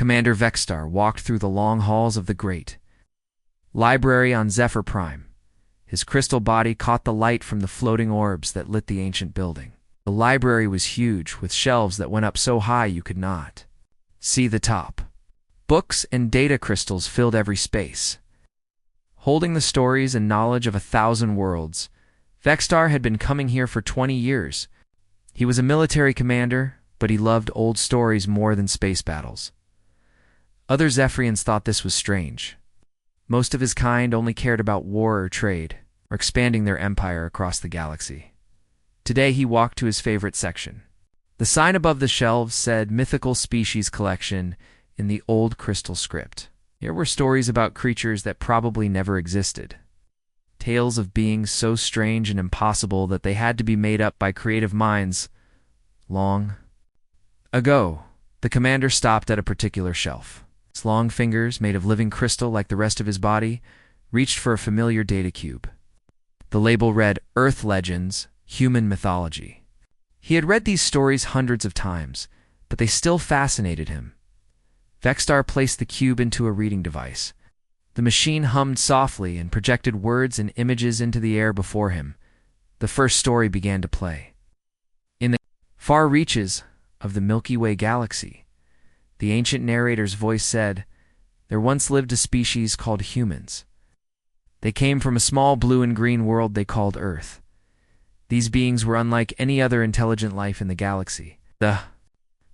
Commander Vexstar walked through the long halls of the great library on Zephyr Prime. His crystal body caught the light from the floating orbs that lit the ancient building. The library was huge, with shelves that went up so high you could not see the top. Books and data crystals filled every space. Holding the stories and knowledge of 1,000 worlds, Vexstar had been coming here for 20 years. He was a military commander, but he loved old stories more than space battles. Other Zephyrians thought this was strange. Most of his kind only cared about war or trade, or expanding their empire across the galaxy. Today he walked to his favorite section. The sign above the shelves said Mythical Species Collection in the old crystal script. Here were stories about creatures that probably never existed. Tales of beings so strange and impossible that they had to be made up by creative minds long ago. The commander stopped at a particular shelf. His long fingers, made of living crystal like the rest of his body, reached for a familiar data cube. The label read Earth Legends, Human Mythology. He had read these stories hundreds of times, but they still fascinated him. Vexstar placed the cube into a reading device. The machine hummed softly and projected words and images into the air before him. The first story began to play. In the far reaches of the Milky Way galaxy, the ancient narrator's voice said, there once lived a species called humans. They came from a small blue and green world they called Earth. These beings were unlike any other intelligent life in the galaxy. The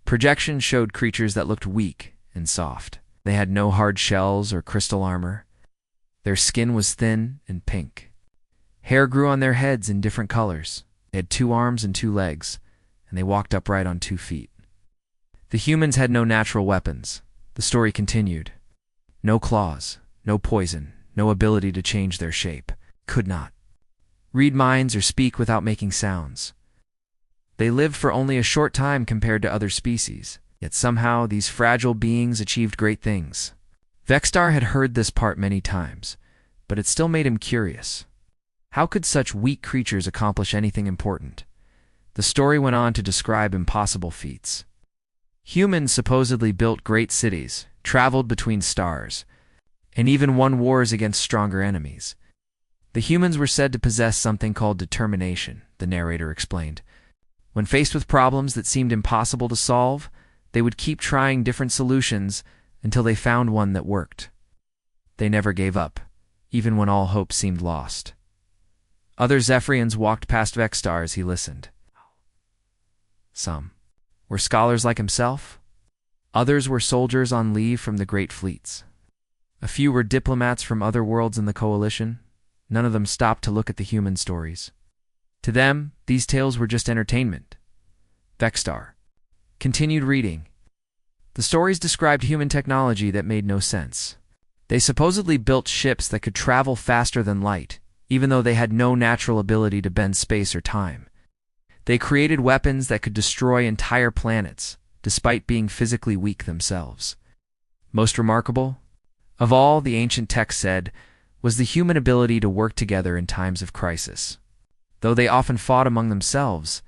projection showed creatures that looked weak and soft. They had no hard shells or crystal armor. Their skin was thin and pink. Hair grew on their heads in different colors. They had 2 arms and 2 legs, and they walked upright on 2 feet. The humans had no natural weapons. The story continued. No claws, no poison, no ability to change their shape. Could not read minds or speak without making sounds. They lived for only a short time compared to other species, yet somehow these fragile beings achieved great things. Vexstar had heard this part many times, but it still made him curious. How could such weak creatures accomplish anything important? The story went on to describe impossible feats. Humans supposedly built great cities, traveled between stars, and even won wars against stronger enemies. The humans were said to possess something called determination, the narrator explained. When faced with problems that seemed impossible to solve, they would keep trying different solutions until they found one that worked. They never gave up, even when all hope seemed lost. Other Zephyrians walked past Vexstar as he listened. Some were scholars like himself. Others were soldiers on leave from the great fleets. A few were diplomats from other worlds in the coalition. None of them stopped to look at the human stories. To them, these tales were just entertainment. Vexstar continued reading. The stories described human technology that made no sense. They supposedly built ships that could travel faster than light, even though they had no natural ability to bend space or time. They created weapons that could destroy entire planets, despite being physically weak themselves. Most remarkable of all, the ancient text said, was the human ability to work together in times of crisis. Though they often fought among themselves,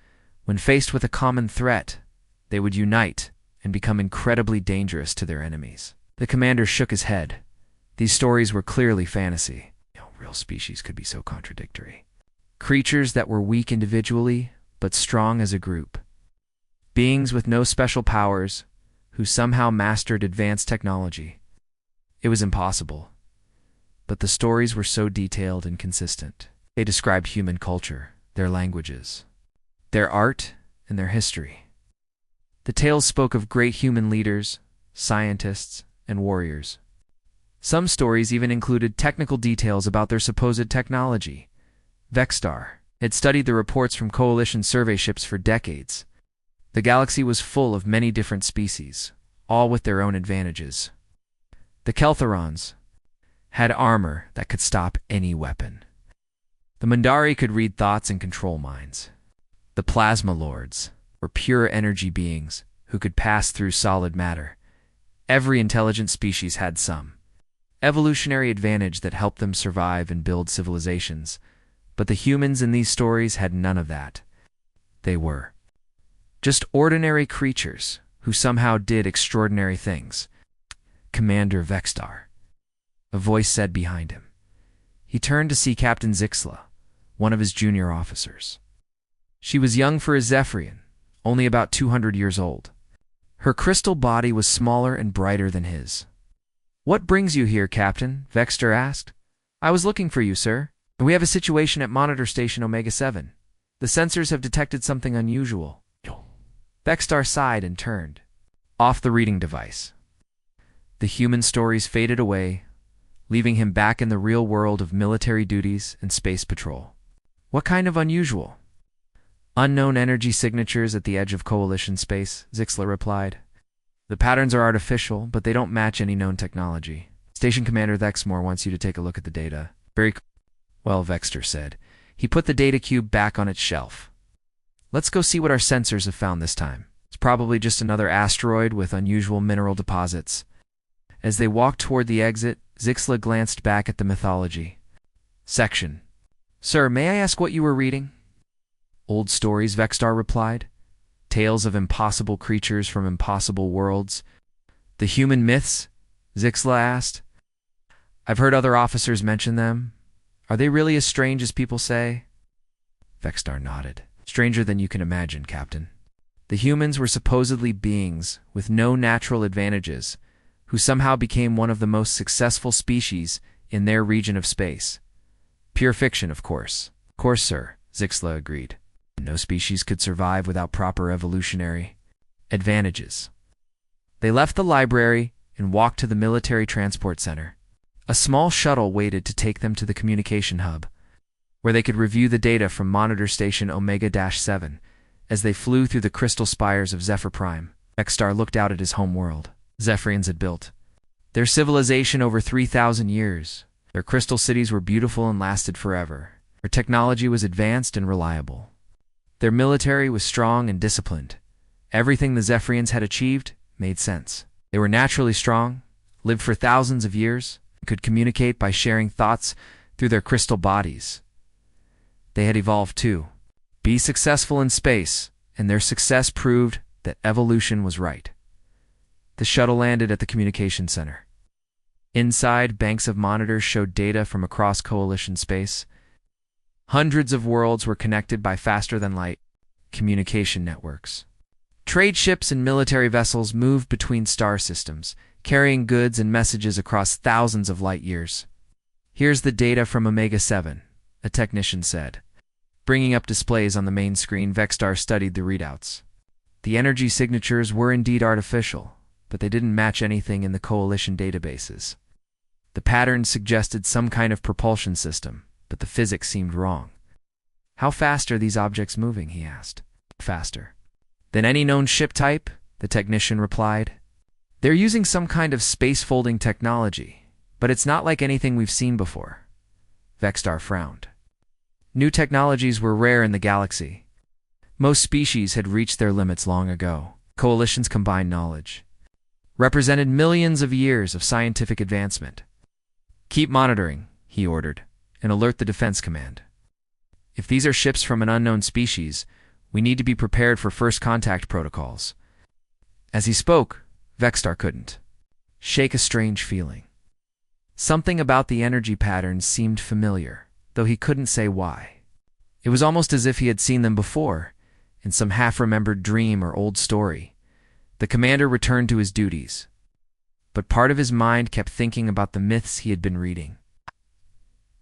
when faced with a common threat, they would unite and become incredibly dangerous to their enemies. The commander shook his head. These stories were clearly fantasy. Real species could be so contradictory. Creatures that were weak individually, but strong as a group. Beings with no special powers, who somehow mastered advanced technology. It was impossible. But the stories were so detailed and consistent. They described human culture, their languages, their art, and their history. The tales spoke of great human leaders, scientists, and warriors. Some stories even included technical details about their supposed technology. Vexstar had studied the reports from Coalition survey ships for decades. The galaxy was full of many different species, all with their own advantages. The Keltherons had armor that could stop any weapon. The Mundari could read thoughts and control minds. The Plasma Lords were pure energy beings who could pass through solid matter. Every intelligent species had some evolutionary advantage that helped them survive and build civilizations, but the humans in these stories had none of that. They were just ordinary creatures who somehow did extraordinary things. Commander Vextar, a voice said behind him. He turned to see Captain Zixla, one of his junior officers. She was young for a Zephyrian, only about 200 years old. Her crystal body was smaller and brighter than his. "What brings you here, Captain?" Vextar asked. "I was looking for you, sir. We have a situation at Monitor Station Omega-7. The sensors have detected something unusual." Vextar sighed and turned off the reading device. The human stories faded away, leaving him back in the real world of military duties and space patrol. "What kind of unusual?" "Unknown energy signatures at the edge of Coalition space," Zixla replied. "The patterns are artificial, but they don't match any known technology. Station Commander Vexmore wants you to take a look at the data." "Well," Vextar said. He put the data cube back on its shelf. "Let's go see what our sensors have found this time. It's probably just another asteroid with unusual mineral deposits." As they walked toward the exit, Zixla glanced back at the mythology section. "Sir, may I ask what you were reading?" "Old stories," Vextar replied. "Tales of impossible creatures from impossible worlds." "The human myths?" Zixla asked. "I've heard other officers mention them. Are they really as strange as people say?" Vextar nodded. "Stranger than you can imagine, Captain. The humans were supposedly beings with no natural advantages, who somehow became one of the most successful species in their region of space. Pure fiction, of course." "Of course, sir," Zixla agreed. "No species could survive without proper evolutionary advantages." They left the library and walked to the military transport center. A small shuttle waited to take them to the communication hub, where they could review the data from Monitor Station Omega-7. As they flew through the crystal spires of Zephyr Prime, Vextar looked out at his home world. Zephyrians had built their civilization over 3,000 years. Their crystal cities were beautiful and lasted forever. Their technology was advanced and reliable. Their military was strong and disciplined. Everything the Zephyrians had achieved made sense. They were naturally strong, lived for thousands of years, and could communicate by sharing thoughts through their crystal bodies. They had evolved to be successful in space, and their success proved that evolution was right. The shuttle landed at the communication center. Inside, banks of monitors showed data from across Coalition space. Hundreds of worlds were connected by faster-than-light communication networks. Trade ships and military vessels moved between star systems, carrying goods and messages across thousands of light years. "Here's the data from Omega-7, a technician said. Bringing up displays on the main screen, Vextar studied the readouts. The energy signatures were indeed artificial, but they didn't match anything in the Coalition databases. The patterns suggested some kind of propulsion system, but the physics seemed wrong. "How fast are these objects moving?" he asked. "Faster than any known ship type," the technician replied. "They're using some kind of space-folding technology, but it's not like anything we've seen before." Vextar frowned. New technologies were rare in the galaxy. Most species had reached their limits long ago. Coalition's combined knowledge represented millions of years of scientific advancement. "Keep monitoring," he ordered, "and alert the Defense Command. If these are ships from an unknown species, we need to be prepared for first contact protocols." As he spoke, Vextar couldn't shake a strange feeling. Something about the energy patterns seemed familiar, though he couldn't say why. It was almost as if he had seen them before, in some half-remembered dream or old story. The commander returned to his duties, but part of his mind kept thinking about the myths he had been reading.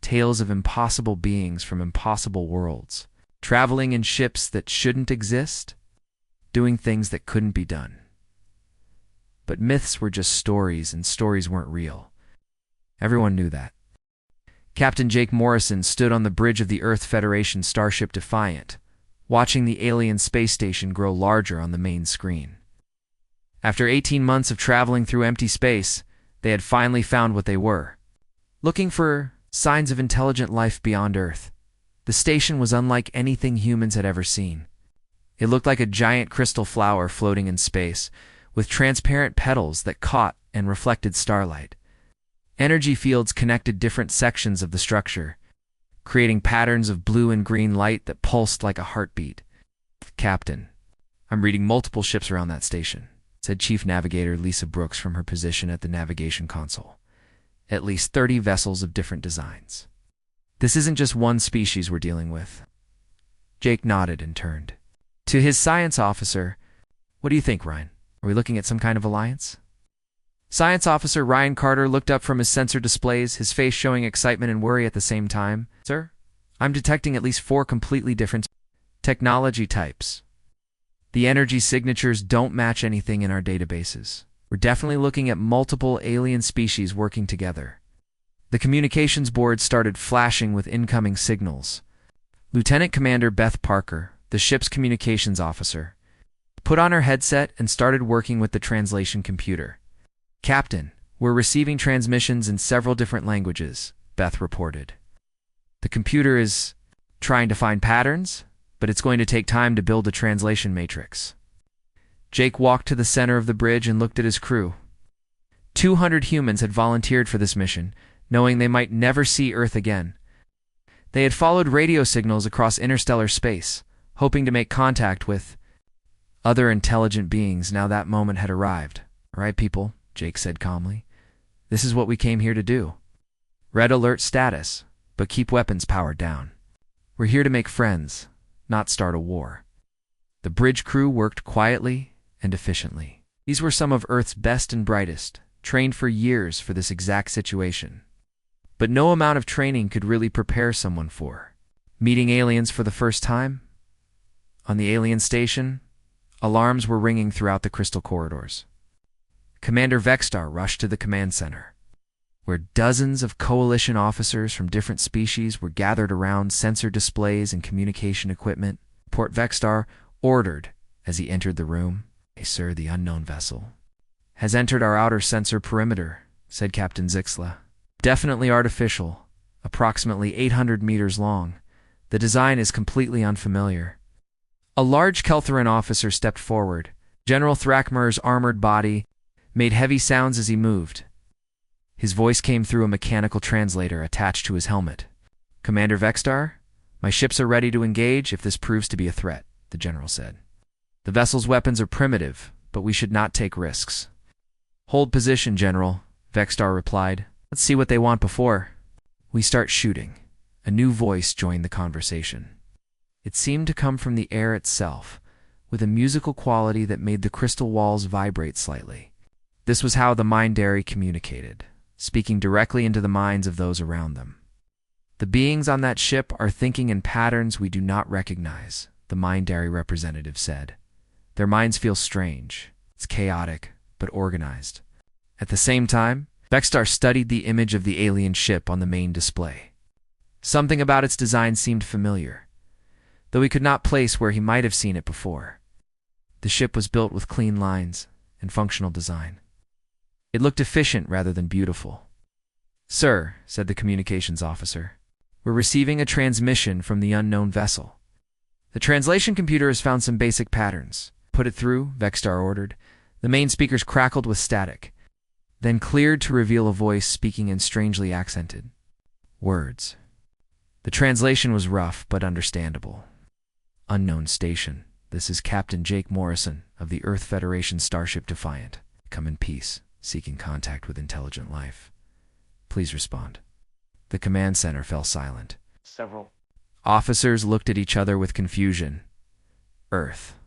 Tales of impossible beings from impossible worlds, traveling in ships that shouldn't exist, doing things that couldn't be done. But myths were just stories, and stories weren't real. Everyone knew that. Captain Jake Morrison stood on the bridge of the Earth Federation starship Defiant, watching the alien space station grow larger on the main screen. After 18 months of traveling through empty space, they had finally found what they were, looking for signs of intelligent life beyond Earth. The station was unlike anything humans had ever seen. It looked like a giant crystal flower floating in space, with transparent petals that caught and reflected starlight. Energy fields connected different sections of the structure, creating patterns of blue and green light that pulsed like a heartbeat. "Captain, I'm reading multiple ships around that station," said Chief Navigator Lisa Brooks from her position at the navigation console. At least 30 vessels of different designs. This isn't just one species we're dealing with. Jake nodded and turned to his science officer. What do you think, Ryan? Are we looking at some kind of alliance? Science Officer Ryan Carter looked up from his sensor displays, his face showing excitement and worry at the same time. Sir, I'm detecting at least 4 completely different technology types. The energy signatures don't match anything in our databases. We're definitely looking at multiple alien species working together. The communications board started flashing with incoming signals. Lieutenant Commander Beth Parker, the ship's communications officer, put on her headset and started working with the translation computer. Captain, we're receiving transmissions in several different languages, Beth reported. The computer is trying to find patterns, but it's going to take time to build a translation matrix. Jake walked to the center of the bridge and looked at his crew. 200 humans had volunteered for this mission, knowing they might never see Earth again. They had followed radio signals across interstellar space, hoping to make contact with other intelligent beings. Now that moment had arrived. All right, people, Jake said calmly. This is what we came here to do. Red alert status, but keep weapons powered down. We're here to make friends, not start a war. The bridge crew worked quietly and efficiently. These were some of Earth's best and brightest, trained for years for this exact situation. But no amount of training could really prepare someone for meeting aliens for the first time. On the alien station, alarms were ringing throughout the crystal corridors. Commander Vexstar rushed to the command center, where dozens of coalition officers from different species were gathered around sensor displays and communication equipment. Port Vexstar ordered as he entered the room. "Hey, sir, the unknown vessel has entered our outer sensor perimeter," said Captain Zixla. "Definitely artificial, approximately 800 meters long. The design is completely unfamiliar." A large Keltheran officer stepped forward. General Thrakmer's armored body made heavy sounds as he moved. His voice came through a mechanical translator attached to his helmet. "Commander Vexstar, my ships are ready to engage if this proves to be a threat," the general said. "The vessel's weapons are primitive, but we should not take risks." "Hold position, General," Vexstar replied. "Let's see what they want before we start shooting." A new voice joined the conversation. It seemed to come from the air itself, with a musical quality that made the crystal walls vibrate slightly. This was how the Mindari communicated, speaking directly into the minds of those around them. "The beings on that ship are thinking in patterns we do not recognize," the Mindari representative said. "Their minds feel strange. It's chaotic, but organized." At the same time, Vexstar studied the image of the alien ship on the main display. Something about its design seemed familiar, though he could not place where he might have seen it before. The ship was built with clean lines and functional design. It looked efficient rather than beautiful. "Sir," said the communications officer, "we're receiving a transmission from the unknown vessel. The translation computer has found some basic patterns." "Put it through," Vexstar ordered. The main speakers crackled with static, then cleared to reveal a voice speaking in strangely accented words. The translation was rough but understandable. "Unknown station. This is Captain Jake Morrison of the Earth Federation starship Defiant. Come in peace, seeking contact with intelligent life. Please respond." The command center fell silent. Several officers looked at each other with confusion. Earth.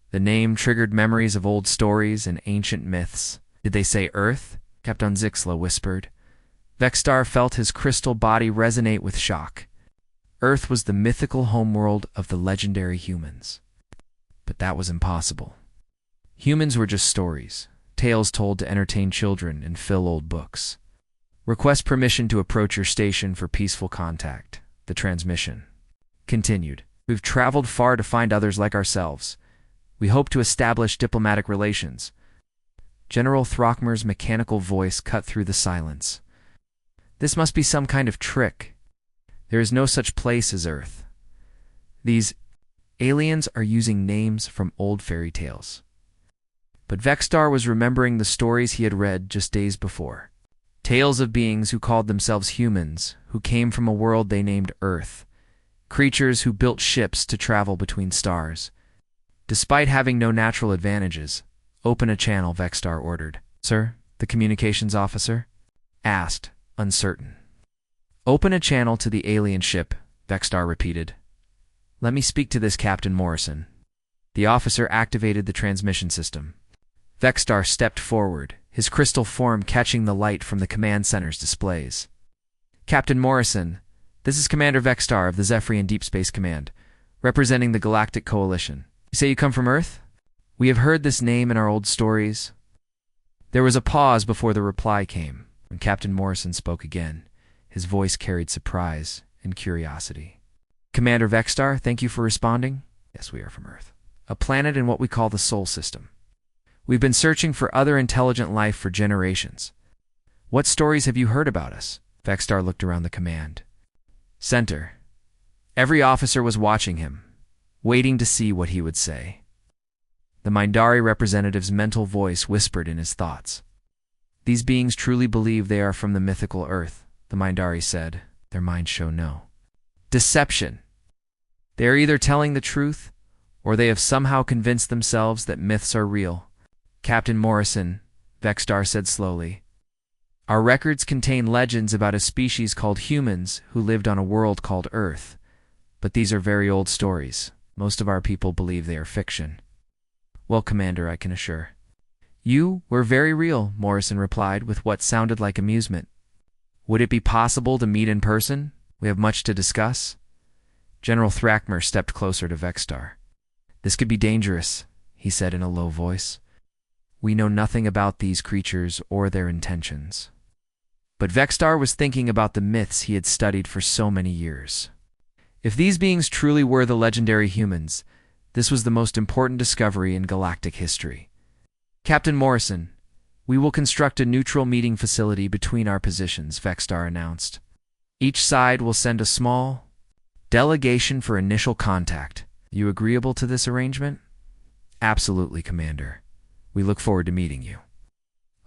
The name triggered memories of old stories and ancient myths. "Did they say Earth?" Captain Zixla whispered. Vexstar felt his crystal body resonate with shock. Earth was the mythical homeworld of the legendary humans. But that was impossible. Humans were just stories, tales told to entertain children and fill old books. "Request permission to approach your station for peaceful contact," the transmission continued. "We've traveled far to find others like ourselves. We hope to establish diplomatic relations." General Thrakmer's mechanical voice cut through the silence. "This must be some kind of trick. There is no such place as Earth. These aliens are using names from old fairy tales." But Vexstar was remembering the stories he had read just days before. Tales of beings who called themselves humans, who came from a world they named Earth. Creatures who built ships to travel between stars. Despite having no natural advantages, Open a channel, Vexstar ordered. Sir, the communications officer asked, uncertain. Open a channel to the alien ship, Vexstar repeated. Let me speak to this Captain Morrison. The officer activated the transmission system. Vexstar stepped forward, his crystal form catching the light from the command center's displays. Captain Morrison, this is Commander Vexstar of the Zephyrian Deep Space Command, representing the Galactic Coalition. You say you come from Earth? We have heard this name in our old stories. There was a pause before the reply came. When Captain Morrison spoke again, his voice carried surprise and curiosity. Commander Vexstar, thank you for responding. Yes, we are from Earth, a planet in what we call the Sol System. We've been searching for other intelligent life for generations. What stories have you heard about us? Vexstar looked around the command center. Every officer was watching him, waiting to see what he would say. The Mindari representative's mental voice whispered in his thoughts. These beings truly believe they are from the mythical Earth, the Mindari said. Their minds show no deception. They are either telling the truth, or they have somehow convinced themselves that myths are real. Captain Morrison, Vexstar said slowly, our records contain legends about a species called humans who lived on a world called Earth. But these are very old stories. Most of our people believe they are fiction. Well, Commander, I can assure. You were very real, Morrison replied with what sounded like amusement. Would it be possible to meet in person? We have much to discuss. General Thrakmer stepped closer to Vexstar. This could be dangerous, he said in a low voice. We know nothing about these creatures or their intentions. But Vexstar was thinking about the myths he had studied for so many years. If these beings truly were the legendary humans, this was the most important discovery in galactic history. Captain Morrison, we will construct a neutral meeting facility between our positions, Vexstar announced. Each side will send a small delegation for initial contact. You agreeable to this arrangement? Absolutely, Commander. We look forward to meeting you.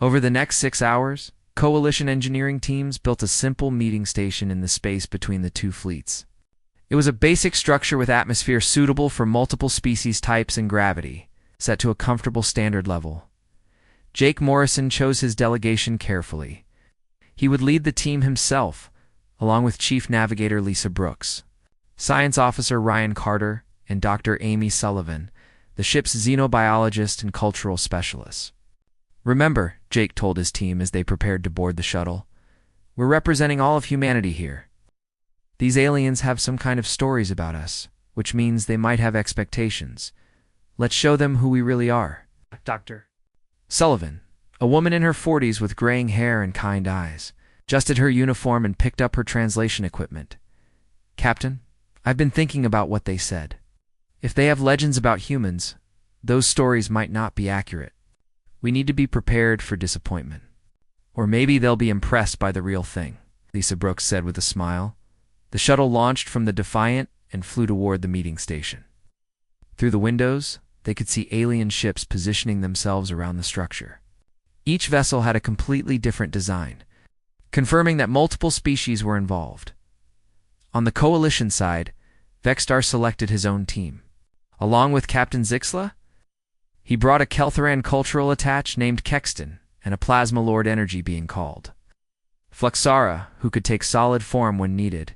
Over the next 6 hours, Coalition engineering teams built a simple meeting station in the space between the two fleets. It was a basic structure with atmosphere suitable for multiple species types and gravity, set to a comfortable standard level. Jake Morrison chose his delegation carefully. He would lead the team himself, along with Chief Navigator Lisa Brooks, Science Officer Ryan Carter, and Dr. Amy Sullivan, the ship's xenobiologist and cultural specialist. Remember, Jake told his team as they prepared to board the shuttle, we're representing all of humanity here. These aliens have some kind of stories about us, which means they might have expectations. Let's show them who we really are. Dr. Sullivan, a woman in her 40s with graying hair and kind eyes, adjusted her uniform and picked up her translation equipment. Captain, I've been thinking about what they said. If they have legends about humans, those stories might not be accurate. We need to be prepared for disappointment. Or maybe they'll be impressed by the real thing, Lisa Brooks said with a smile. The shuttle launched from the Defiant and flew toward the meeting station. Through the windows, they could see alien ships positioning themselves around the structure. Each vessel had a completely different design, confirming that multiple species were involved. On the Coalition side, Vexstar selected his own team. Along with Captain Zixla, he brought a Keltheran cultural attach named Kexton and a Plasma Lord energy being called Fluxara, who could take solid form when needed,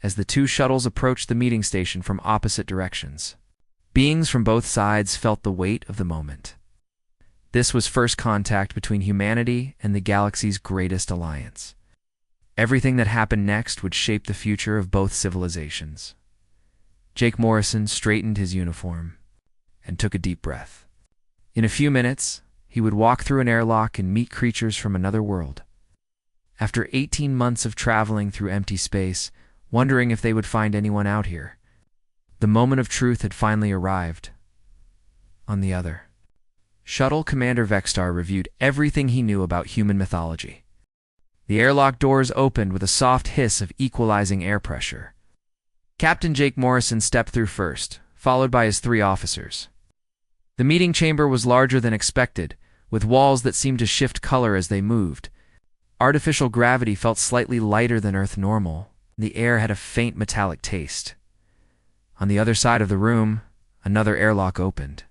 as the two shuttles approached the meeting station from opposite directions. Beings from both sides felt the weight of the moment. This was first contact between humanity and the galaxy's greatest alliance. Everything that happened next would shape the future of both civilizations. Jake Morrison straightened his uniform and took a deep breath. In a few minutes, he would walk through an airlock and meet creatures from another world. After 18 months of traveling through empty space, wondering if they would find anyone out here, the moment of truth had finally arrived. On the other shuttle, Commander Vexstar reviewed everything he knew about human mythology. The airlock doors opened with a soft hiss of equalizing air pressure. Captain Jake Morrison stepped through first, followed by his 3 officers. The meeting chamber was larger than expected, with walls that seemed to shift color as they moved. Artificial gravity felt slightly lighter than Earth normal. The air had a faint metallic taste. On the other side of the room, another airlock opened.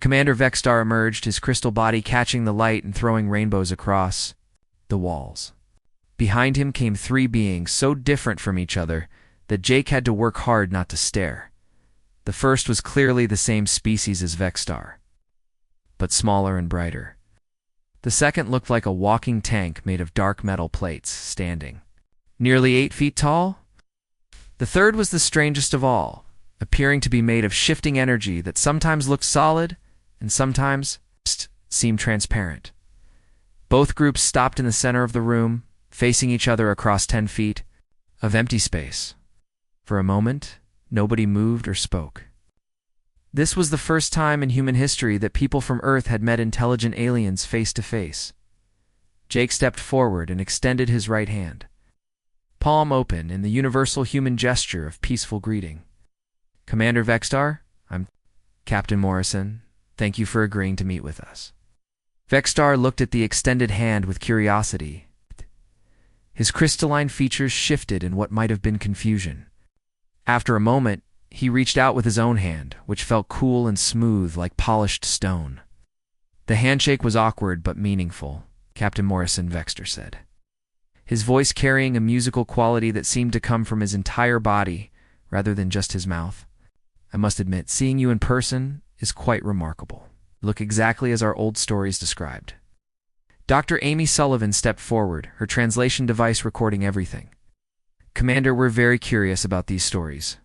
Commander Vexstar emerged, his crystal body catching the light and throwing rainbows across the walls. Behind him came three beings so different from each other that Jake had to work hard not to stare. The first was clearly the same species as Vexstar, but smaller and brighter. The second looked like a walking tank made of dark metal plates, standing nearly 8 feet tall. The third was the strangest of all, appearing to be made of shifting energy that sometimes looked solid and sometimes seemed transparent. Both groups stopped in the center of the room, facing each other across 10 feet of empty space. For a moment, nobody moved or spoke. This was the first time in human history that people from Earth had met intelligent aliens face to face. Jake stepped forward and extended his right hand, palm open in the universal human gesture of peaceful greeting. "Commander Vexstar, I'm Captain Morrison. Thank you for agreeing to meet with us." Vexstar looked at the extended hand with curiosity. His crystalline features shifted in what might have been confusion. After a moment, he reached out with his own hand, which felt cool and smooth like polished stone. The handshake was awkward but meaningful, Captain Morrison, Vexstar said, his voice carrying a musical quality that seemed to come from his entire body rather than just his mouth. "I must admit, seeing you in person is quite remarkable. You look exactly as our old stories described." Dr. Amy Sullivan stepped forward, her translation device recording everything. "Commander, we're very curious about these stories."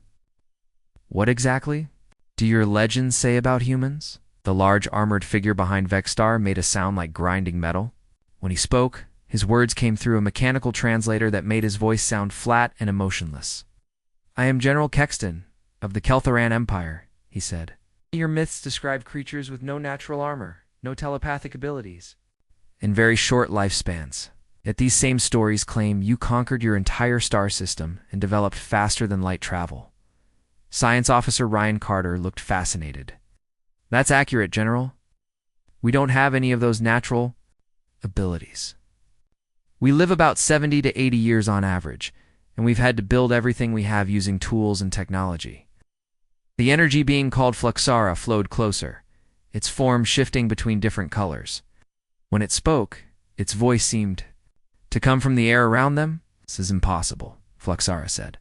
"What exactly do your legends say about humans?" The large armored figure behind Vexstar made a sound like grinding metal. When he spoke, his words came through a mechanical translator that made his voice sound flat and emotionless. "I am General Kexton of the Kelthoran Empire," he said. "Your myths describe creatures with no natural armor, no telepathic abilities, and very short lifespans. Yet these same stories claim you conquered your entire star system and developed faster than light travel." Science Officer Ryan Carter looked fascinated. "That's accurate, General. We don't have any of those natural abilities. We live about 70 to 80 years on average, and we've had to build everything we have using tools and technology." The energy being called Fluxara flowed closer, its form shifting between different colors. When it spoke, its voice seemed to come from the air around them. "This is impossible," Fluxara said.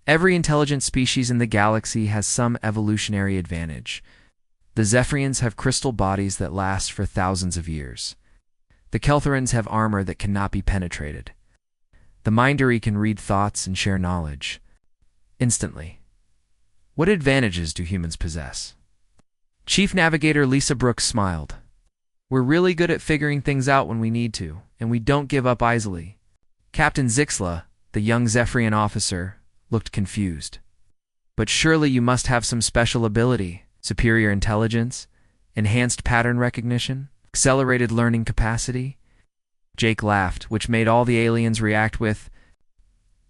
"Every intelligent species in the galaxy has some evolutionary advantage. The Zephyrians have crystal bodies that last for thousands of years. The Kelthorans have armor that cannot be penetrated. The Mindari can read thoughts and share knowledge instantly. What advantages do humans possess?" Chief Navigator Lisa Brooks smiled. "We're really good at figuring things out when we need to, and we don't give up easily." Captain Zixla, the young Zephyrian officer, looked confused. "But surely you must have some special ability, superior intelligence, enhanced pattern recognition, accelerated learning capacity?" Jake laughed, which made all the aliens react with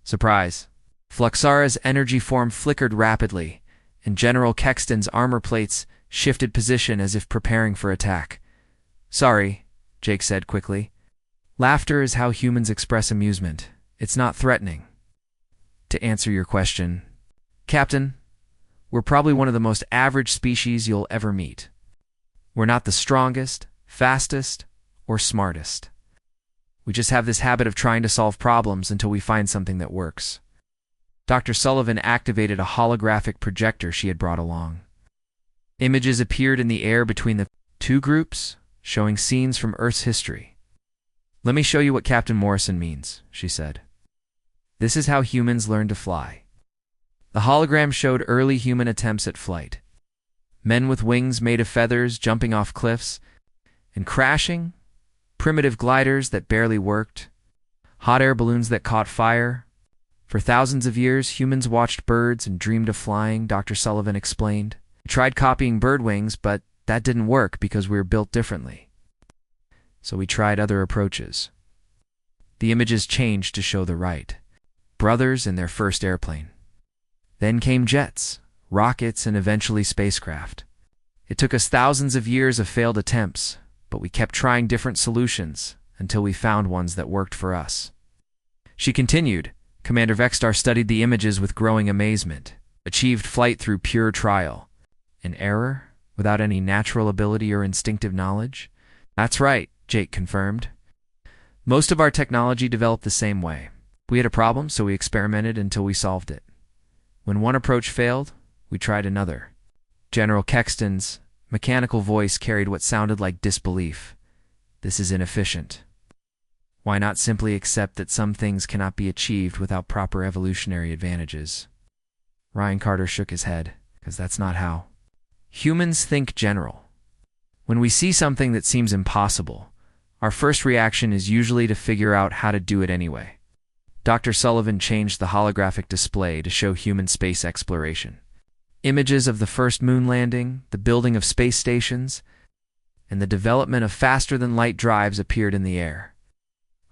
surprise. Fluxara's energy form flickered rapidly, and General Kexton's armor plates shifted position as if preparing for attack. "Sorry," Jake said quickly. "Laughter is how humans express amusement. It's not threatening." "To answer your question, Captain, we're probably one of the most average species you'll ever meet. We're not the strongest, fastest, or smartest. We just have this habit of trying to solve problems until we find something that works." Dr. Sullivan activated a holographic projector she had brought along. Images appeared in the air between the two groups, showing scenes from Earth's history. "Let me show you what Captain Morrison means," she said. "This is how humans learn to fly." The hologram showed early human attempts at flight. Men with wings made of feathers jumping off cliffs and crashing, primitive gliders that barely worked, hot air balloons that caught fire. For thousands of years, humans watched birds and dreamed of flying, Dr. Sullivan explained. "We tried copying bird wings, but that didn't work because we were built differently. So we tried other approaches." The images changed to show the Wright brothers in their first airplane. Then came jets, rockets, and eventually spacecraft. It took us thousands of years of failed attempts, but we kept trying different solutions until we found ones that worked for us. She continued. Commander Vexstar studied the images with growing amazement, achieved flight through pure trial and error without any natural ability or instinctive knowledge? That's right, Jake confirmed. Most of our technology developed the same way. We had a problem, so we experimented until we solved it. When one approach failed, we tried another. General Kexton's mechanical voice carried what sounded like disbelief. This is inefficient. Why not simply accept that some things cannot be achieved without proper evolutionary advantages? Ryan Carter shook his head, because that's not how. Humans think general. When we see something that seems impossible, our first reaction is usually to figure out how to do it anyway. Dr. Sullivan changed the holographic display to show human space exploration. Images of the first moon landing, the building of space stations, and the development of faster-than-light drives appeared in the air.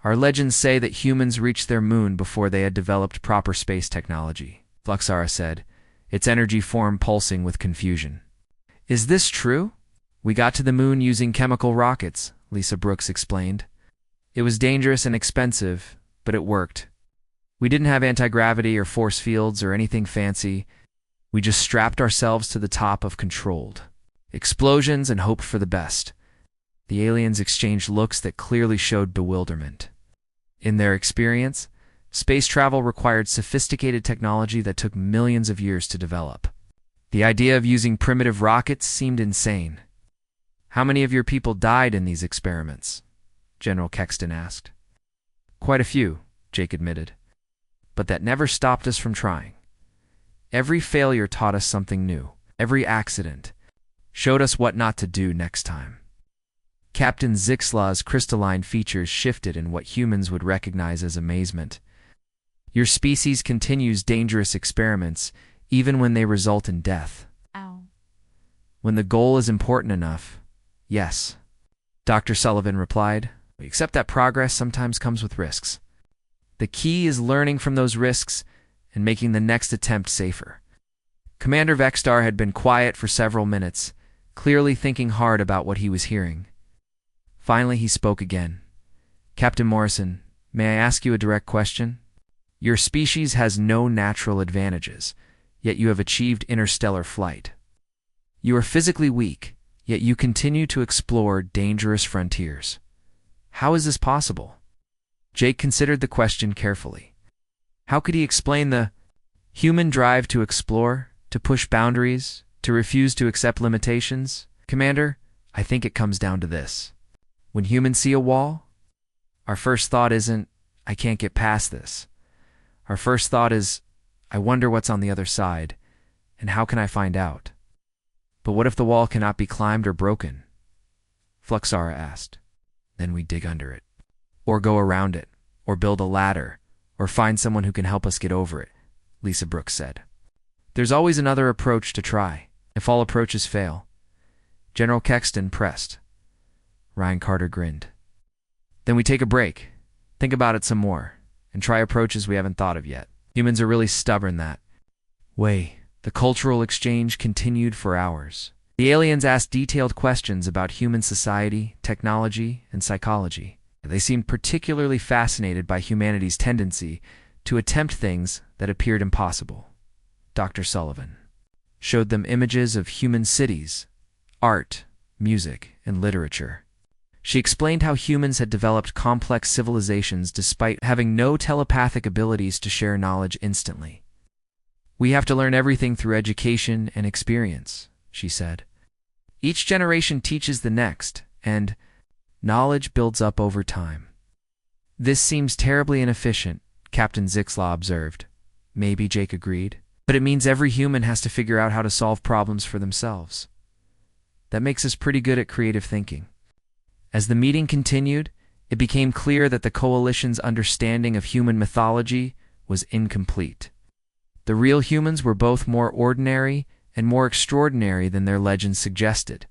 Our legends say that humans reached their moon before they had developed proper space technology, Fluxara said, its energy form pulsing with confusion. Is this true? We got to the moon using chemical rockets, Lisa Brooks explained. It was dangerous and expensive, but it worked. We didn't have anti-gravity or force fields or anything fancy. We just strapped ourselves to the top of controlled explosions and hoped for the best. The aliens exchanged looks that clearly showed bewilderment. In their experience, space travel required sophisticated technology that took millions of years to develop. The idea of using primitive rockets seemed insane. How many of your people died in these experiments? General Kexton asked. Quite a few, Jake admitted. But that never stopped us from trying. Every failure taught us something new. Every accident showed us what not to do next time. Captain Zixlaw's crystalline features shifted in what humans would recognize as amazement. Your species continues dangerous experiments even when they result in death. Ow. When the goal is important enough, yes. Dr. Sullivan replied, we accept that progress sometimes comes with risks. The key is learning from those risks and making the next attempt safer. Commander Vexstar had been quiet for several minutes, clearly thinking hard about what he was hearing. Finally, he spoke again. Captain Morrison, may I ask you a direct question? Your species has no natural advantages, yet you have achieved interstellar flight. You are physically weak, yet you continue to explore dangerous frontiers. How is this possible? Jake considered the question carefully. How could he explain the human drive to explore, to push boundaries, to refuse to accept limitations? Commander, I think it comes down to this. When humans see a wall, our first thought isn't, I can't get past this. Our first thought is, I wonder what's on the other side, and how can I find out? But what if the wall cannot be climbed or broken? Fluxara asked. Then we dig under it. Or go around it, or build a ladder, or find someone who can help us get over it, Lisa Brooks said. There's always another approach to try, if all approaches fail. General Kexton pressed. Ryan Carter grinned. Then we take a break, think about it some more, and try approaches we haven't thought of yet. Humans are really stubborn that way. The cultural exchange continued for hours. The aliens asked detailed questions about human society, technology, and psychology. They seemed particularly fascinated by humanity's tendency to attempt things that appeared impossible. Dr. Sullivan showed them images of human cities, art, music, and literature. She explained how humans had developed complex civilizations despite having no telepathic abilities to share knowledge instantly. We have to learn everything through education and experience, she said. Each generation teaches the next, and knowledge builds up over time. This seems terribly inefficient, Captain Zixlaw observed. Maybe, Jake agreed. But it means every human has to figure out how to solve problems for themselves. That makes us pretty good at creative thinking. As the meeting continued, it became clear that the coalition's understanding of human mythology was incomplete. The real humans were both more ordinary and more extraordinary than their legends suggested.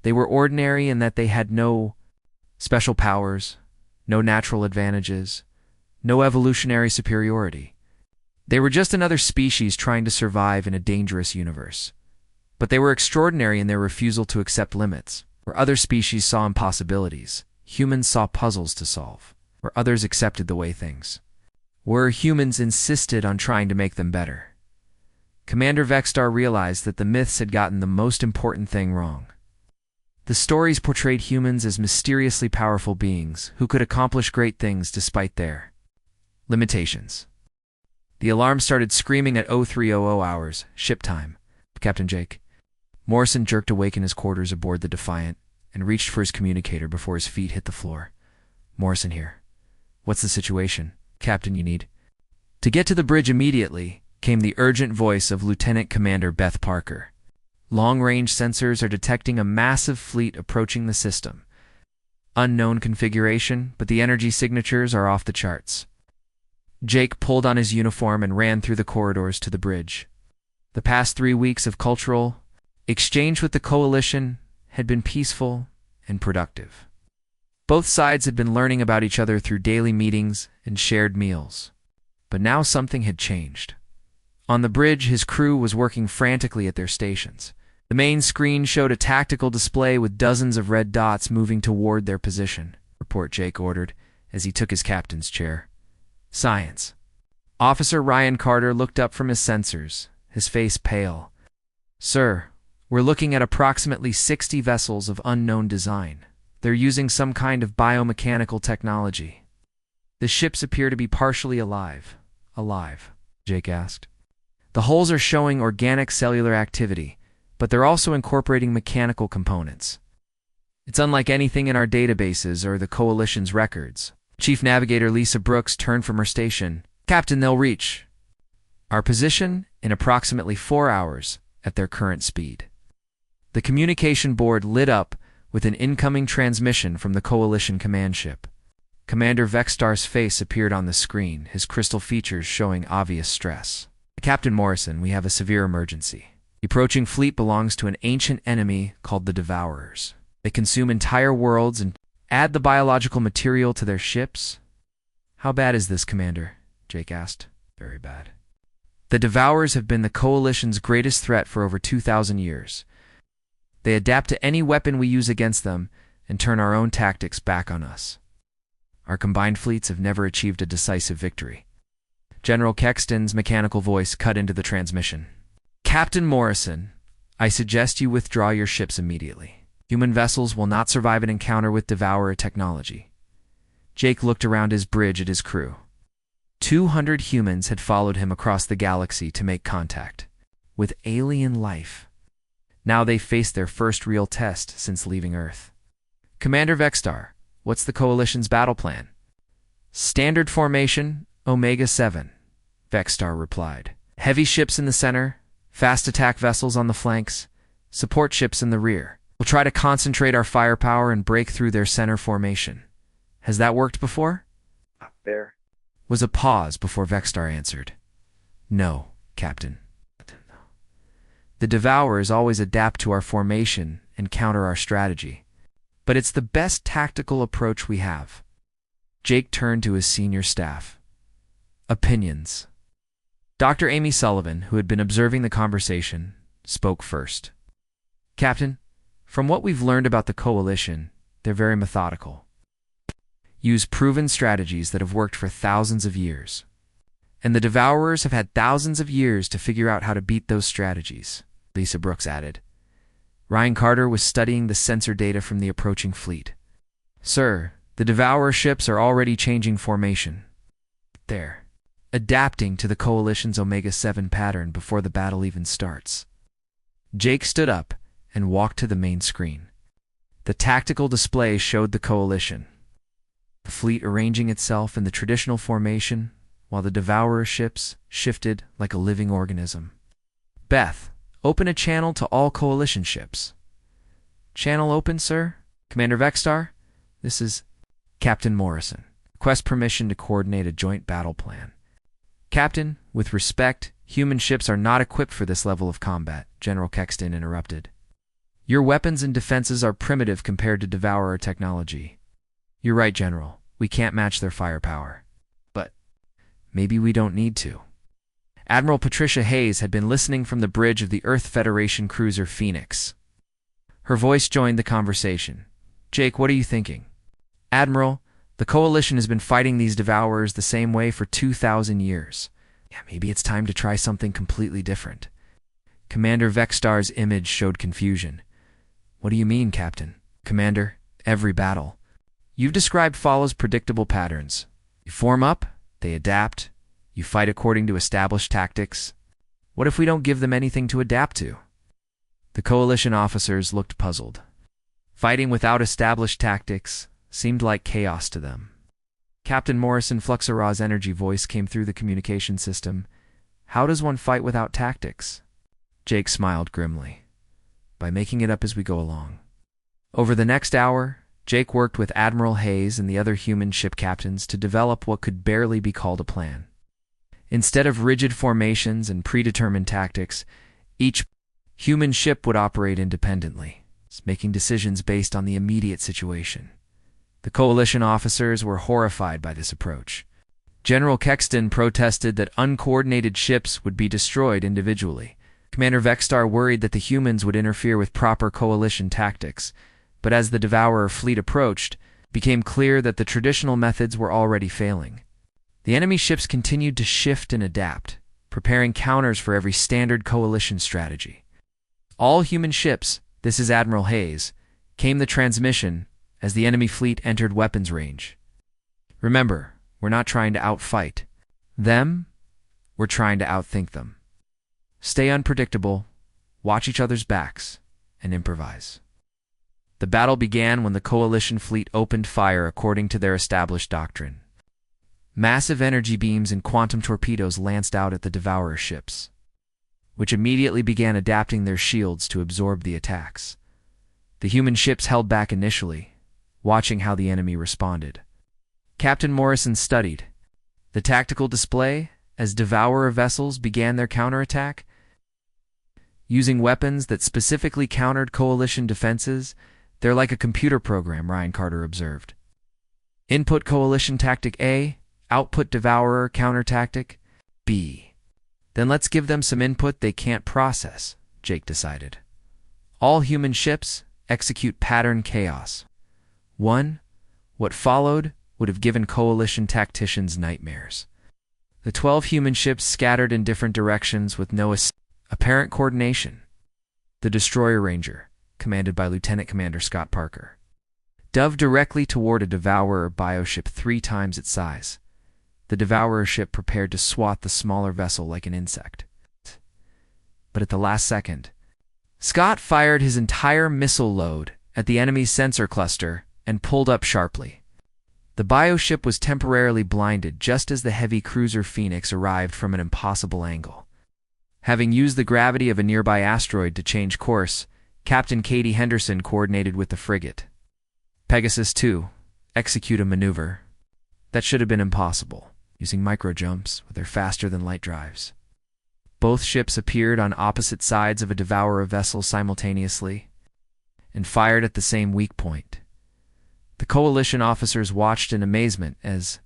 They were ordinary in that they had no special powers, no natural advantages, no evolutionary superiority. They were just another species trying to survive in a dangerous universe. But they were extraordinary in their refusal to accept limits. Where other species saw impossibilities, humans saw puzzles to solve. Where others accepted the way things were, humans insisted on trying to make them better. Commander Vexstar realized that the myths had gotten the most important thing wrong. The stories portrayed humans as mysteriously powerful beings who could accomplish great things despite their limitations. The alarm started screaming at 0300 hours, ship time. Captain Jake. Morrison jerked awake in his quarters aboard the Defiant and reached for his communicator before his feet hit the floor. Morrison here. What's the situation? Captain, you need to get to the bridge immediately, came the urgent voice of Lieutenant Commander Beth Parker. Long-range sensors are detecting a massive fleet approaching the system. Unknown configuration, but the energy signatures are off the charts. Jake pulled on his uniform and ran through the corridors to the bridge. The past 3 weeks of cultural exchange with the Coalition had been peaceful and productive. Both sides had been learning about each other through daily meetings and shared meals. But now something had changed. On the bridge, his crew was working frantically at their stations. The main screen showed a tactical display with dozens of red dots moving toward their position. Report, Jake ordered as he took his captain's chair. Science. Officer Ryan Carter looked up from his sensors, his face pale. Sir, we're looking at approximately 60 vessels of unknown design. They're using some kind of biomechanical technology. The ships appear to be partially alive. Alive? Jake asked. The hulls are showing organic cellular activity, but they're also incorporating mechanical components. It's unlike anything in our databases or the Coalition's records. Chief Navigator Lisa Brooks turned from her station. Captain, they'll reach our position in approximately 4 hours at their current speed. The communication board lit up with an incoming transmission from the Coalition command ship. Commander Vexstar's face appeared on the screen, his crystal features showing obvious stress. Captain Morrison, we have a severe emergency. The approaching fleet belongs to an ancient enemy called the Devourers. They consume entire worlds and add the biological material to their ships. How bad is this, Commander? Jake asked. Very bad. The Devourers have been the Coalition's greatest threat for over 2,000 years. They adapt to any weapon we use against them and turn our own tactics back on us. Our combined fleets have never achieved a decisive victory. General Kexton's mechanical voice cut into the transmission. Captain Morrison, I suggest you withdraw your ships immediately. Human vessels will not survive an encounter with Devourer technology. Jake looked around his bridge at his crew. 200 humans had followed him across the galaxy to make contact with alien life. Now they faced their first real test since leaving Earth. Commander Vexstar, what's the Coalition's battle plan? Standard formation, Omega-7, Vexstar replied. Heavy ships in the center, fast attack vessels on the flanks, support ships in the rear. We'll try to concentrate our firepower and break through their center formation. Has that worked before? There Was a pause before Vexstar answered. No, Captain. The Devourers always adapt to our formation and counter our strategy. But it's the best tactical approach we have. Jake turned to his senior staff. Opinions. Dr. Amy Sullivan, who had been observing the conversation, spoke first. Captain, from what we've learned about the Coalition, they're very methodical. Use proven strategies that have worked for thousands of years. And the Devourers have had thousands of years to figure out how to beat those strategies, Lisa Brooks added. Ryan Carter was studying the sensor data from the approaching fleet. Sir, the Devourer ships are already changing formation. They're adapting to the Coalition's Omega-7 pattern before the battle even starts. Jake stood up and walked to the main screen. The tactical display showed the Coalition, the fleet arranging itself in the traditional formation, while the Devourer ships shifted like a living organism. Beth, open a channel to all Coalition ships. Channel open, sir? Commander Vexstar? This is Captain Morrison. Request permission to coordinate a joint battle plan. Captain, with respect, human ships are not equipped for this level of combat, General Kexton interrupted. Your weapons and defenses are primitive compared to Devourer technology. You're right, General. We can't match their firepower. But maybe we don't need to. Admiral Patricia Hayes had been listening from the bridge of the Earth Federation cruiser Phoenix. Her voice joined the conversation. Jake, what are you thinking? Admiral, the Coalition has been fighting these Devourers the same way for 2,000 years. Yeah, maybe it's time to try something completely different. Commander Vexstar's image showed confusion. What do you mean, Captain? Commander, every battle you've described follows predictable patterns. You form up, they adapt, you fight according to established tactics. What if we don't give them anything to adapt to? The coalition officers looked puzzled. Fighting without established tactics seemed like chaos to them. Captain Morrison Fluxaraw's energy voice came through the communication system. How does one fight without tactics? Jake smiled grimly. By making it up as we go along. Over the next hour, Jake worked with Admiral Hayes and the other human ship captains to develop what could barely be called a plan. Instead of rigid formations and predetermined tactics, each human ship would operate independently, making decisions based on the immediate situation. The coalition officers were horrified by this approach. General Kexton protested that uncoordinated ships would be destroyed individually. Commander Vexstar worried that the humans would interfere with proper coalition tactics, but as the Devourer fleet approached, it became clear that the traditional methods were already failing. The enemy ships continued to shift and adapt, preparing counters for every standard coalition strategy. All human ships, this is Admiral Hayes, came the transmission as the enemy fleet entered weapons range. Remember, we're not trying to outfight them, we're trying to outthink them. Stay unpredictable, watch each other's backs, and improvise. The battle began when the coalition fleet opened fire according to their established doctrine. Massive energy beams and quantum torpedoes lanced out at the Devourer ships, which immediately began adapting their shields to absorb the attacks. The human ships held back initially, watching how the enemy responded. Captain Morrison studied the tactical display as Devourer vessels began their counterattack. Using weapons that specifically countered coalition defenses, they're like a computer program, Ryan Carter observed. Input coalition tactic A, output Devourer counter tactic B. Then let's give them some input they can't process, Jake decided. All human ships execute pattern chaos. 1. What followed would have given coalition tacticians nightmares. The 12 human ships scattered in different directions with no apparent coordination. The Destroyer Ranger, commanded by Lieutenant Commander Scott Parker, dove directly toward a Devourer bioship 3 times its size. The Devourer ship prepared to swat the smaller vessel like an insect. But at the last second, Scott fired his entire missile load at the enemy's sensor cluster and pulled up sharply. The bioship was temporarily blinded just as the heavy cruiser Phoenix arrived from an impossible angle. Having used the gravity of a nearby asteroid to change course, Captain Katie Henderson coordinated with the frigate Pegasus to execute a maneuver that should have been impossible, using micro-jumps with their faster-than-light drives. Both ships appeared on opposite sides of a Devourer vessel simultaneously and fired at the same weak point. The coalition officers watched in amazement as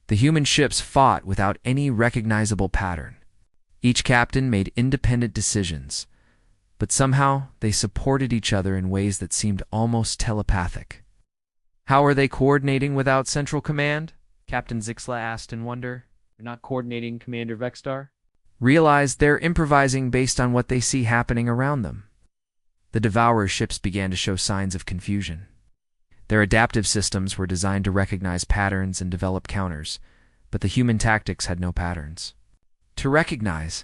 the human ships fought without any recognizable pattern. Each captain made independent decisions, but somehow they supported each other in ways that seemed almost telepathic. How are they coordinating without central command? Captain Zixla asked in wonder. You're not coordinating, Commander Vexstar? Realized they're improvising based on what they see happening around them. The Devourer ships began to show signs of confusion. Their adaptive systems were designed to recognize patterns and develop counters, but the human tactics had no patterns to recognize.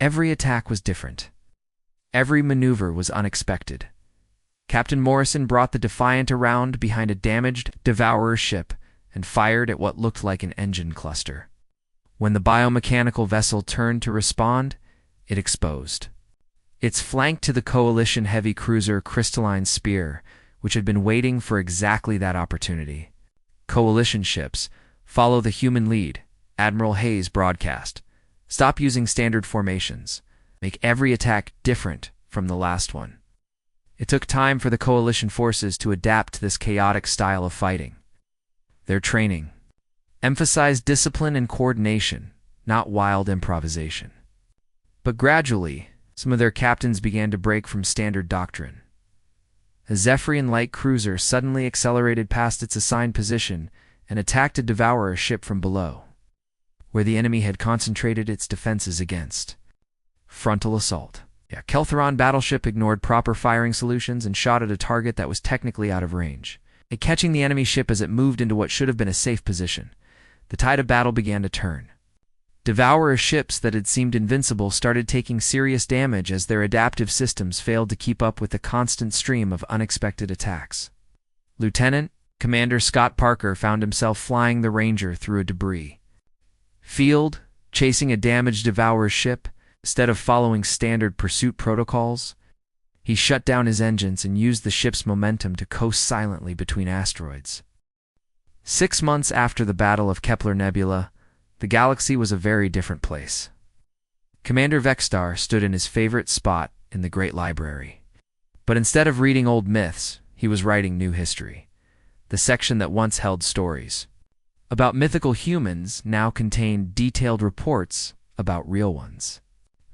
Every attack was different. Every maneuver was unexpected. Captain Morrison brought the Defiant around behind a damaged Devourer ship and fired at what looked like an engine cluster. When the biomechanical vessel turned to respond, it exposed its flank to the coalition heavy cruiser Crystalline Spear, which had been waiting for exactly that opportunity. Coalition ships, follow the human lead, Admiral Hayes broadcast. Stop using standard formations. Make every attack different from the last one. It took time for the coalition forces to adapt to this chaotic style of fighting. Their training emphasized discipline and coordination, not wild improvisation. But gradually, some of their captains began to break from standard doctrine. A Zephyrian light cruiser suddenly accelerated past its assigned position and attacked a Devourer ship from below, where the enemy had concentrated its defenses against. Frontal assault. Yeah, Keltheron battleship ignored proper firing solutions and shot at a target that was technically out of range, catching the enemy ship as it moved into what should have been a safe position. The tide of battle began to turn. Devourer ships that had seemed invincible started taking serious damage as their adaptive systems failed to keep up with the constant stream of unexpected attacks. Lieutenant Commander Scott Parker found himself flying the Ranger through a debris field, chasing a damaged Devourer ship. Instead of following standard pursuit protocols, he shut down his engines and used the ship's momentum to coast silently between asteroids. 6 months after the Battle of Kepler Nebula, the galaxy was a very different place. Commander Vexstar stood in his favorite spot in the Great Library. But instead of reading old myths, he was writing new history. The section that once held stories about mythical humans now contained detailed reports about real ones.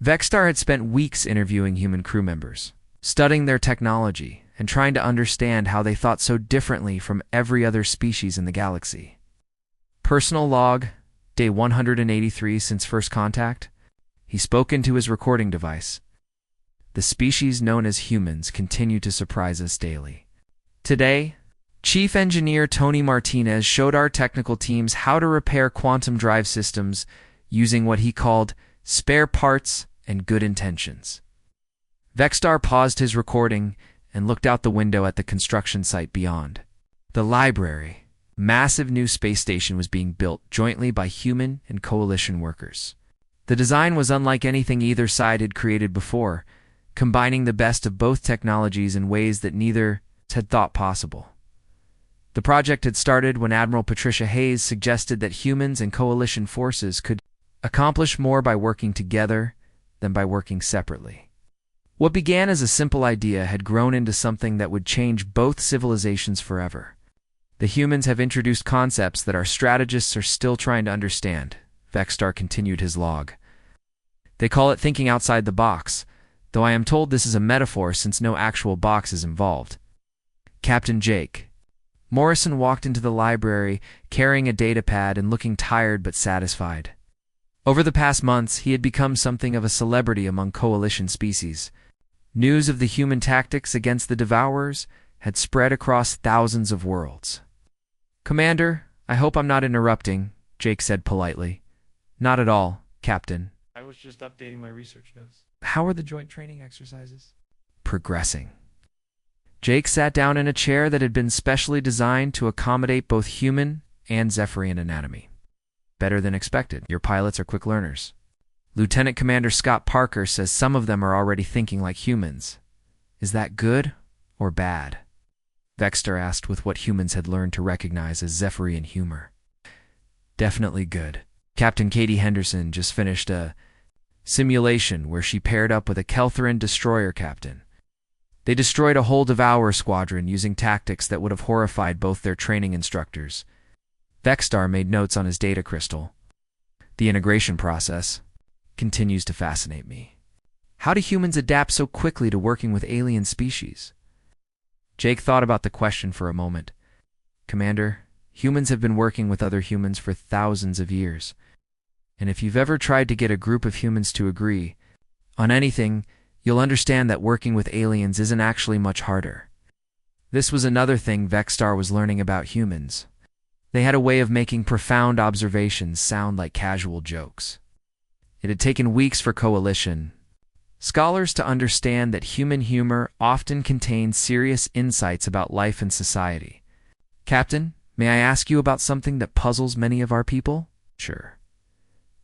Vexstar had spent weeks interviewing human crew members, studying their technology, and trying to understand how they thought so differently from every other species in the galaxy. Personal log, day 183 since first contact. He spoke into his recording device. The species known as humans continue to surprise us daily. Today, Chief Engineer Tony Martinez showed our technical teams how to repair quantum drive systems using what he called spare parts and good intentions. Vexstar paused his recording and looked out the window at the construction site beyond. The library, massive new space station, was being built jointly by human and coalition workers. The design was unlike anything either side had created before, combining the best of both technologies in ways that neither had thought possible. The project had started when Admiral Patricia Hayes suggested that humans and coalition forces could accomplish more by working together than by working separately. What began as a simple idea had grown into something that would change both civilizations forever. The humans have introduced concepts that our strategists are still trying to understand, Vexstar continued his log. They call it thinking outside the box, though I am told this is a metaphor since no actual box is involved. Captain Jake Morrison walked into the library carrying a datapad and looking tired but satisfied. Over the past months, he had become something of a celebrity among coalition species. News of the human tactics against the Devourers had spread across thousands of worlds. Commander, I hope I'm not interrupting, Jake said politely. Not at all, Captain. I was just updating my research notes. How are the joint training exercises? Progressing. Jake sat down in a chair that had been specially designed to accommodate both human and Zephyrian anatomy. Better than expected. Your pilots are quick learners. Lieutenant Commander Scott Parker says some of them are already thinking like humans. Is that good or bad? Vexstar asked with what humans had learned to recognize as Zephyrian humor. Definitely good. Captain Katie Henderson just finished a simulation where she paired up with a Keltheran destroyer captain. They destroyed a whole Devourer squadron using tactics that would have horrified both their training instructors. Vexstar made notes on his data crystal. The integration process continues to fascinate me. How do humans adapt so quickly to working with alien species? Jake thought about the question for a moment. Commander, humans have been working with other humans for thousands of years. And if you've ever tried to get a group of humans to agree on anything, you'll understand that working with aliens isn't actually much harder. This was another thing Vexstar was learning about humans. They had a way of making profound observations sound like casual jokes. It had taken weeks for coalition scholars to understand that human humor often contains serious insights about life and society. Captain, may I ask you about something that puzzles many of our people? Sure.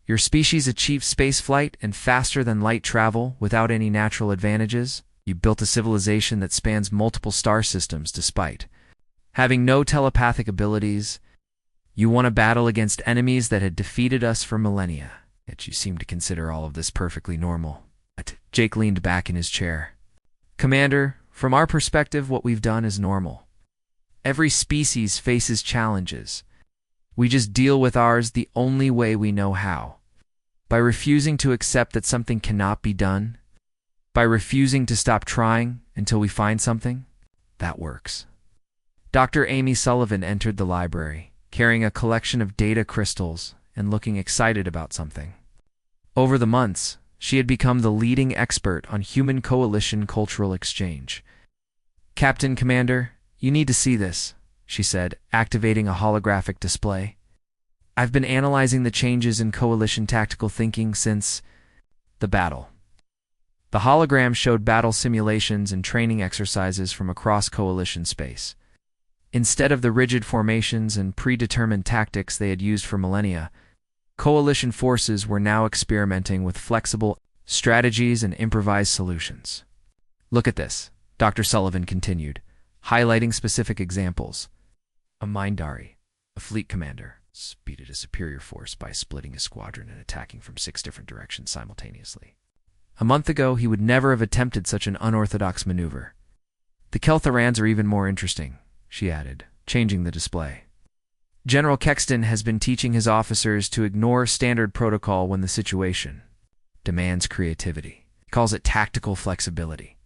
Your species achieved spaceflight and faster-than-light travel without any natural advantages. You built a civilization that spans multiple star systems despite having no telepathic abilities. You won a battle against enemies that had defeated us for millennia, yet you seem to consider all of this perfectly normal. Jake leaned back in his chair. Commander, from our perspective, what we've done is normal. Every species faces challenges. We just deal with ours the only way we know how. By refusing to accept that something cannot be done. By refusing to stop trying until we find something. That works. Dr. Amy Sullivan entered the library, carrying a collection of data crystals and looking excited about something. Over the months, She had become the leading expert on human coalition cultural exchange. "Captain Commander, you need to see this," she said, activating a holographic display. "I've been analyzing the changes in coalition tactical thinking since the battle." The hologram showed battle simulations and training exercises from across coalition space. Instead of the rigid formations and predetermined tactics they had used for millennia, coalition forces were now experimenting with flexible strategies and improvised solutions. "Look at this," Dr. Sullivan continued, highlighting specific examples. A Mindari, a fleet commander, speeded a superior force by splitting his squadron and attacking from 6 different directions simultaneously. A month ago, he would never have attempted such an unorthodox maneuver. "The Kelthorans are even more interesting," she added, changing the display. "General Kexton has been teaching his officers to ignore standard protocol when the situation demands creativity. He calls it tactical flexibility,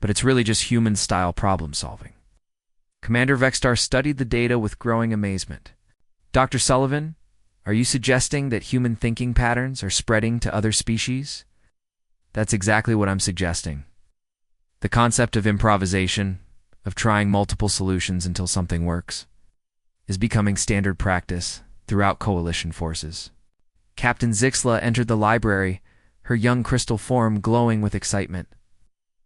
but it's really just human-style problem-solving." Commander Vextar studied the data with growing amazement. "Dr. Sullivan, are you suggesting that human thinking patterns are spreading to other species?" "That's exactly what I'm suggesting. The concept of improvisation, of trying multiple solutions until something works, is becoming standard practice throughout coalition forces." Captain Zixla entered the library, her young crystal form glowing with excitement.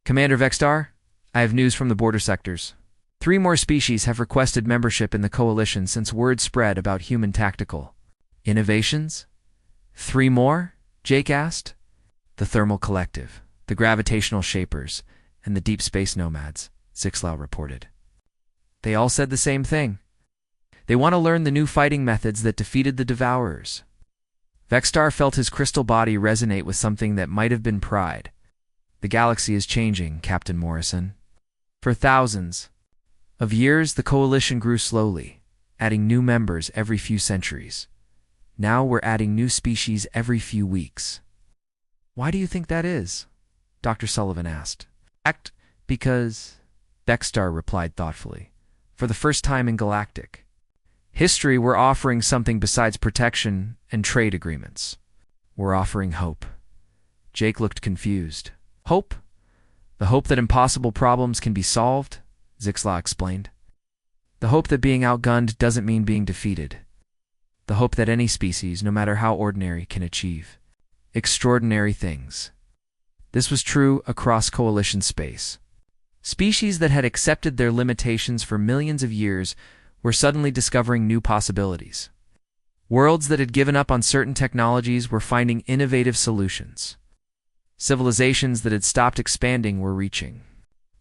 "Commander Vextar, I have news from the border sectors. 3 more species have requested membership in the coalition since word spread about human tactical innovations." "3 more?" Jake asked. "The Thermal Collective, the Gravitational Shapers, and the Deep Space Nomads," Zixla reported. "They all said the same thing. They want to learn the new fighting methods that defeated the Devourers." Vextar felt his crystal body resonate with something that might have been pride. "The galaxy is changing, Captain Morrison. For thousands of years, the coalition grew slowly, adding new members every few centuries. Now we're adding new species every few weeks." "Why do you think that is?" Dr. Sullivan asked. Because," Vextar replied thoughtfully, "for the first time in galactic history, we're offering something besides protection and trade agreements. We're offering hope." Jake looked confused. "Hope? The hope that impossible problems can be solved?" Zixla explained. "The hope that being outgunned doesn't mean being defeated. The hope that any species, no matter how ordinary, can achieve extraordinary things." This was true across coalition space. Species that had accepted their limitations for millions of years were suddenly discovering new possibilities. Worlds that had given up on certain technologies were finding innovative solutions. Civilizations that had stopped expanding were reaching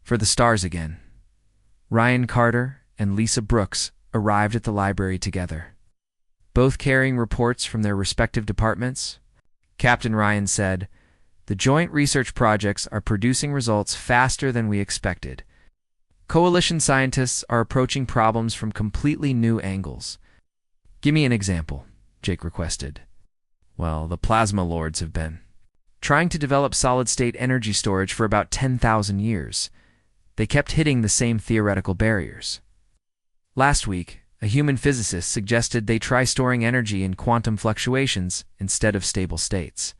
for the stars again. Ryan Carter and Lisa Brooks arrived at the library together, both carrying reports from their respective departments. Captain Ryan said, "The joint research projects are producing results faster than we expected. Coalition scientists are approaching problems from completely new angles." "Give me an example," Jake requested. "Well, the Plasma Lords have been trying to develop solid-state energy storage for about 10,000 years. They kept hitting the same theoretical barriers. Last week, a human physicist suggested they try storing energy in quantum fluctuations instead of stable states.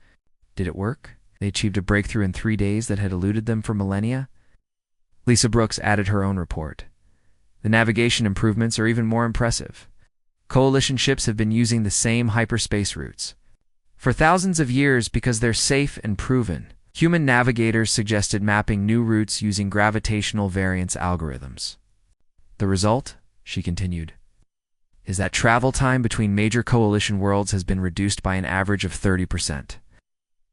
Did it work? They achieved a breakthrough in 3 days that had eluded them for millennia." Lisa Brooks added her own report. "The navigation improvements are even more impressive. Coalition ships have been using the same hyperspace routes for thousands of years because they're safe and proven. Human navigators suggested mapping new routes using gravitational variance algorithms. The result," she continued, "is that travel time between major coalition worlds has been reduced by an average of 30%.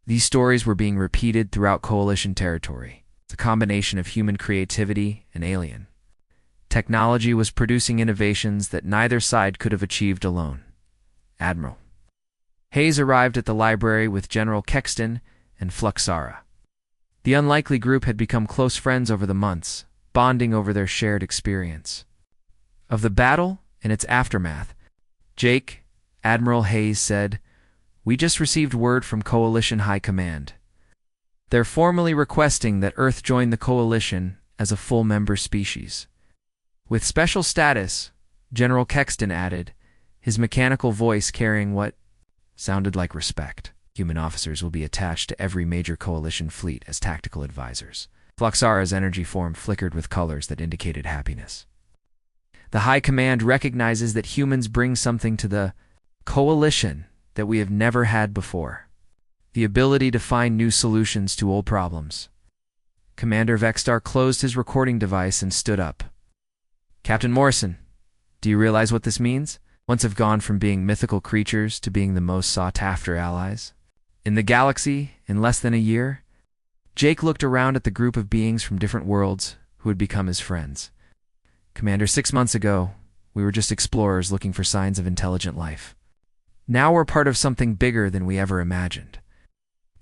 These stories were being repeated throughout coalition territory. It's a combination of human creativity and alien technology was producing innovations that neither side could have achieved alone." Admiral Hayes arrived at the library with General Kexton and Fluxara. The unlikely group had become close friends over the months, bonding over their shared experience of the battle and its aftermath. "Jake," Admiral Hayes said, "we just received word from Coalition High Command. They're formally requesting that Earth join the Coalition as a full member species. With special status," General Kexton added, his mechanical voice carrying what sounded like respect. Human officers will be attached to every major coalition fleet as tactical advisors. Fluxara's energy form flickered with colors that indicated happiness. The High Command recognizes that humans bring something to the coalition that we have never had before. The ability to find new solutions to old problems. Commander Vexstar closed his recording device and stood up. Captain Morrison, do you realize what this means? Once have gone from being mythical creatures to being the most sought-after allies in the galaxy in less than a year. Jake looked around at the group of beings from different worlds who had become his friends. Commander, 6 months ago, we were just explorers looking for signs of intelligent life. Now we're part of something bigger than we ever imagined.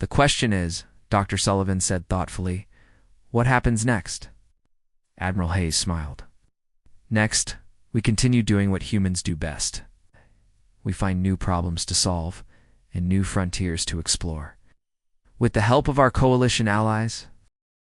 The question is, Dr. Sullivan said thoughtfully, what happens next? Admiral Hayes smiled. Next, we continue doing what humans do best. We find new problems to solve and new frontiers to explore. With the help of our coalition allies,